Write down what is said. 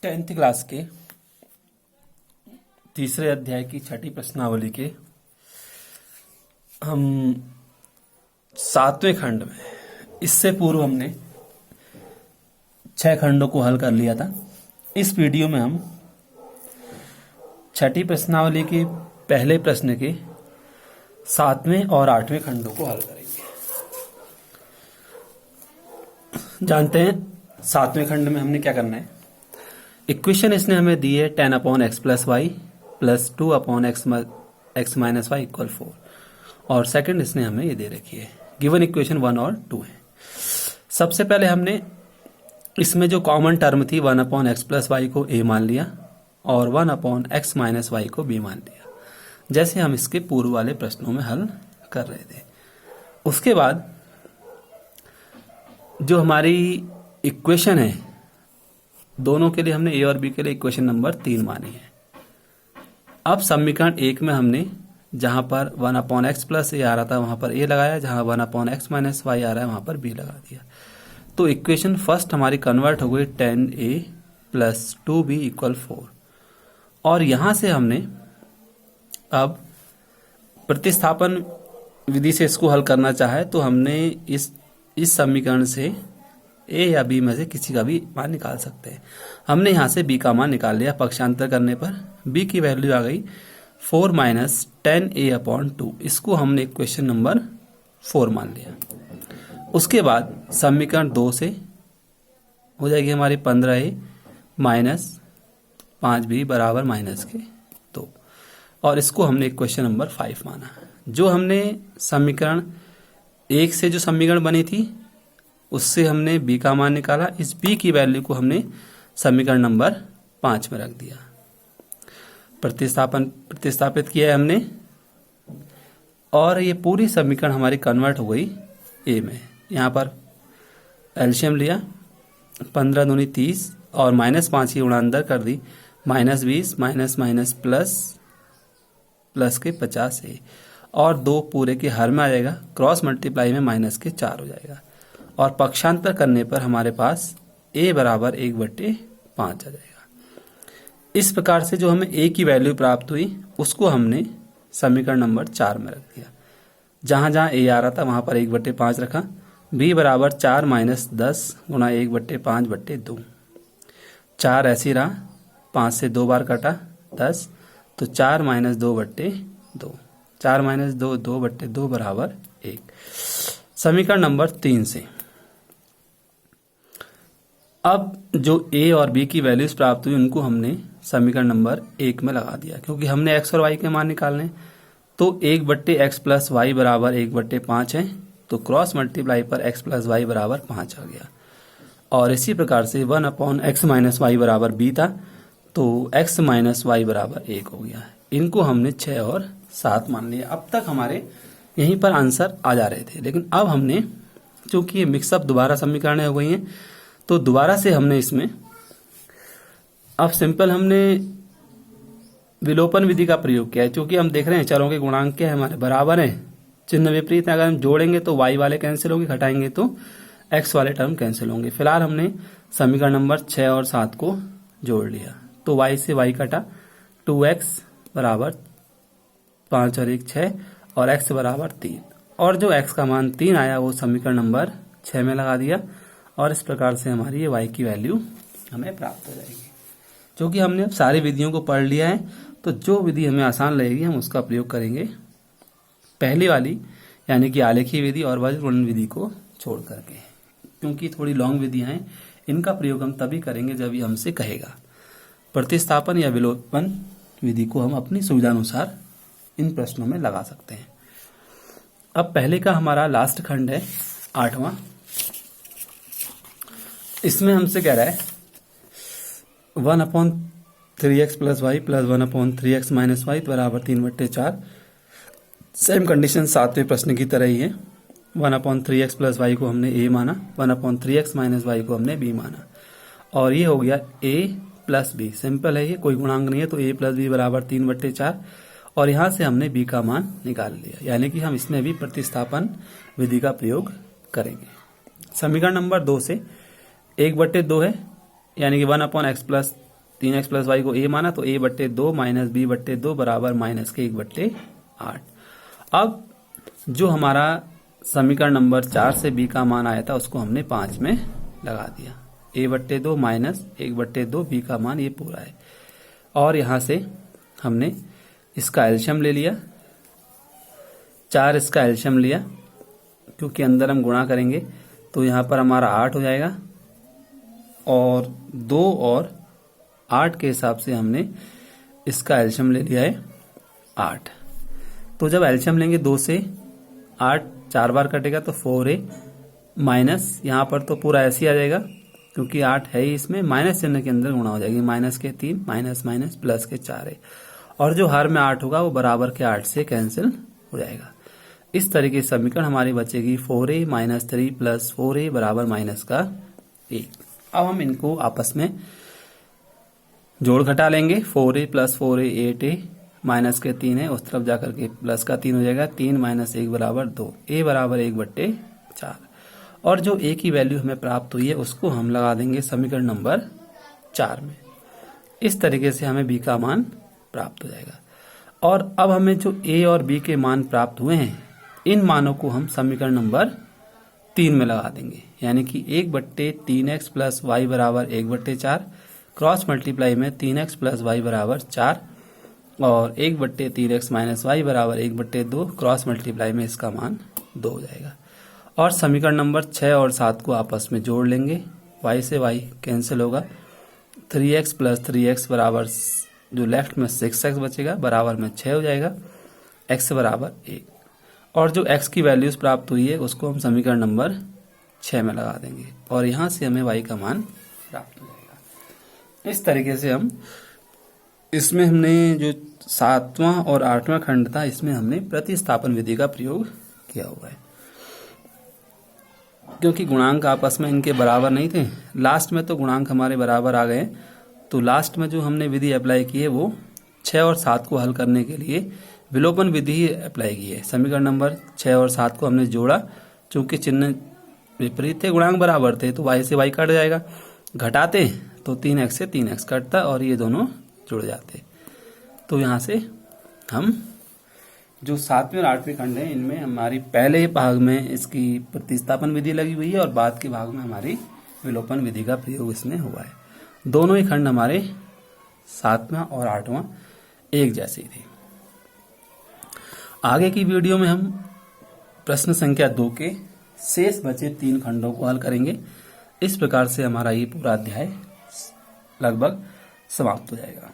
10th class के तीसरे अध्याय की छठी प्रश्नावली के हम 7वें खंड में, इससे पूर्व हमने 6 खंडों को हल कर लिया था। इस वीडियो में हम छठी प्रश्नावली के पहले प्रश्न के 7वें और 8वें खंडों को हल करेंगे। जानते हैं 7वें खंड में हमने क्या करना है। इक्वेशन इसने हमें दी है 10/x + y + 2/x - y = 4 और सेकंड इसने हमें ये दे रखी है। गिवन इक्वेशन 1 और 2 है। सबसे पहले हमने इसमें जो कॉमन टर्म थी 1/x + y को a मान लिया और 1/x - y को b मान लिया, जैसे हम इसके पूर्व वाले प्रश्नों में हल कर रहे थे। उसके बाद जो हमारी इक्वेशन है, दोनों के लिए हमने a और b के लिए इक्वेशन नंबर 3 मानी है। अब समीकरण 1 में हमने जहां पर 1/x + a आ रहा था वहां पर a लगाया, जहां 1/x - y आ रहा है वहां पर b लगा दिया। तो इक्वेशन फर्स्ट हमारी कन्वर्ट हो गई 10a + 2b = 4 और यहां से हमने अब प्रतिस्थापन विधि से इसको हल करना चाहे तो हमने इस समीकरण से a या b में से किसी का भी मान निकाल सकते हैं। हमने यहां से b का मान निकाल लिया। पक्षांतर करने पर b की वैल्यू आ गई 4 - 10a/2। इसको हमने इक्वेशन नंबर 4 मान लिया। उसके बाद समीकरण 2 से हो जाएगी हमारी 15a - 5b = -2 और इसको हमने इक्वेशन नंबर 5 माना। जो हमने समीकरण 1 से जो समीकरण बनी थी उससे हमने b का मान निकाला। इस b की वैल्यू को हमने समीकरण नंबर 5 में रख दिया। प्रतिस्थापित किया है हमने और ये पूरी समीकरण हमारी कन्वर्ट हो गई a में। यहाँ पर एलसीएम लिया, 15 दूनी 30 और -5 की गुणा अंदर कर दी, -20 माइनस प्लस के 50a और 2 पूरे के हर में आ जाएगा, क्रॉस मल्टीप्लाई में -4 हो जाएगा और पक्षांतर करने पर हमारे पास a = 1/5 आ जाएगा। इस प्रकार से जो हमें a की वैल्यू प्राप्त हुई उसको हमने समीकरण नंबर 4 में रख दिया। जहां जहां a आ रहा था वहां पर 1/5 रखा। b = 4 - 10 गुणा 1/5/2। 4 ऐसी रहा, 5 से 2 बार कटा 10, तो 4 - 2/2। 4 - 2 2/2 = 1। समीकरण नंबर 3 से अब जो a और b की वैल्यूज प्राप्त हुई उनको हमने समीकरण नंबर 1 में लगा दिया, क्योंकि हमने x और y के मान निकालने। तो 1/x + y = 1/5 है, तो क्रॉस मल्टीप्लाई पर x + y = 5 आ गया। और इसी प्रकार से 1/x - y = b था, तो x - y = 1 हो गया। इनको हमने 6 और 7 मान लिया। अब तक हमारे यहीं पर आंसर आ जा रहे थे, लेकिन अब हमने चूंकि ये मिक्सअप दोबारा समीकरणें हो गई हैं तो दोबारा से हमने इसमें अब सिंपल हमने विलोपन विधि का प्रयोग किया है। चूंकि हम देख रहे हैं चरों के गुणांक क्या है, हमारे बराबर है, चिन्ह विपरीत है। अगर हम जोड़ेंगे तो y वाले कैंसिल होंगे, घटाएंगे तो x वाले टर्म कैंसिल होंगे। फिलहाल हमने समीकरण नंबर 6 और 7 को जोड़ लिया, तो y से y कटा, 2x = 5 और 1 6 और x = 3 और जो x का मान 3 आया वो समीकरण नंबर 6 में लगा दिया और इस प्रकार से हमारी ये y की वैल्यू हमें प्राप्त हो जाएगी। क्योंकि हमने अब सारी विधियों को पढ़ लिया है तो जो विधि हमें आसान लगेगी हम उसका प्रयोग करेंगे, पहली वाली यानी कि आलेखीय विधि और वज्र गुणन विधि को छोड़ करके, क्योंकि थोड़ी लॉन्ग विधियां हैं। इनका प्रयोग हम तभी करेंगे जब ये हमसे कहेगा। प्रतिस्थापन या विलोपन विधि को हम अपनी सुविधानुसार इन प्रश्नों में लगा सकते हैं। अब पहले का हमारा लास्ट खंड है 8वां। इसमें हमसे कह रहा है 1/3x + y + 1/3x - y = 3/4। Same condition 7वें प्रश्न की तरह ही है। 1/3x + y को हमने a माना, 1/3x - y को हमने b माना और ये हो गया a + b। सिंपल है, ये कोई गुणांक नहीं है, तो a + b = 3/4 और यहां से हमने b का मान निकाल लिया, यानी कि हम इसमें भी प्रतिस्थापन विधि का प्रयोग करेंगे। समीकरण नंबर 2 से 1/2 है, यानी कि 1/x + 3x प्लस वाई को a माना तो a बट्टे 2 माइनस b बट्टे 2 बराबर माइनस के 1 बट्टे 8। अब जो हमारा समीकरण नंबर 4 से b का मान आया था उसको हमने 5 में लगा दिया। a बट्टे 2 माइनस 1 बट्टे 2 b का मान ये पूरा है। और यहां से हमने इसका एलशियम ले लिया, 4 इसका एलशियम लिया, क्योंकि अंदर हम गुणा करेंगे तो यहां पर हमारा 8 हो जाएगा, और 2 और 8 के हिसाब से हमने इसका एलशियम ले लिया है 8। तो जब एलशियम लेंगे 2 से 8 4 बार कटेगा तो 4a माइनस, यहाँ पर तो पूरा ऐसे ही आ जाएगा क्योंकि 8 है ही, इसमें माइनस चिन्ह के अंदर गुणा हो जाएगी, माइनस के 3 माइनस माइनस प्लस के 4a, और जो हर में 8 होगा वो बराबर के 8 से कैंसिल हो जाएगा। इस तरीके से समीकरण हमारी बचेगी 4a माइनस 3 प्लस 4a बराबर माइनस का 1। अब हम इनको आपस में जोड़ घटा लेंगे। 4a plus 4a 8a, minus के 3 है, उस तरफ जाकर के प्लस का 3 हो जाएगा, 3 माइनस 1 बराबर 2, a बराबर 1 बट्टे 4। और जो a की वैल्यू हमें प्राप्त हुई है उसको हम लगा देंगे समीकरण नंबर 4 में। इस तरीके से हमें b का मान प्राप्त हो जाएगा। और अब हमें जो a और b के मान प्राप्त हुए हैं इन मानों को हम समीकरण नंबर 3 में लगा देंगे, यानी कि 1 बट्टे 3x प्लस वाई बराबर 1 बट्टे 4, क्रॉस मल्टीप्लाई में 3x प्लस वाई बराबर 4, और 1 बट्टे 3x माइनस वाई बराबर 1 बट्टे 2, क्रॉस मल्टीप्लाई में इसका मान 2 हो जाएगा। और समीकरण नंबर 6 और 7 को आपस में जोड़ लेंगे, y से y कैंसिल होगा, 3x प्लस 3x बराबर जो लेफ्ट में 6x बचेगा बराबर में 6 हो जाएगा, x बराबर 1। और जो x की वैल्यूज प्राप्त हुई है उसको हम समीकरण नंबर 6 में लगा देंगे, और यहां से हमें y का मान प्राप्त हो जाएगा। इस तरीके से हम इसमें हमने जो 7वां और 8वां खंड था इसमें हमने प्रतिस्थापन विधि का प्रयोग किया हुआ है। क्योंकि गुणांक आपस में इनके बराबर नहीं थे, लास्ट में तो गुणांक हमारे बराबर आ गए, तो लास्ट में जो हमने विधि अप्लाई की है वो 6 और 7 को हल करने के लिए विलोपन विधि ही अप्लाई की है। समीकरण नंबर 6 और 7 को हमने जोड़ा, चूंकि चिन्ह विपरीत थे, गुणांक बराबर थे, तो y से y कट जाएगा, घटाते तो 3x से 3x कटता और ये दोनों जुड़ जाते। तो यहाँ से हम जो 7वें और 8वें खंड है इनमें हमारी पहले भाग में इसकी प्रतिस्थापन विधि लगी हुई है और बाद के भाग में हमारी विलोपन विधि का प्रयोग इसमें हुआ है। दोनों ही खंड हमारे 7वां और 8वां एक जैसे ही थे। आगे की वीडियो में हम प्रश्न संख्या 2 के शेष बचे 3 खंडों को हल करेंगे। इस प्रकार से हमारा ये पूरा अध्याय लगभग समाप्त हो जाएगा।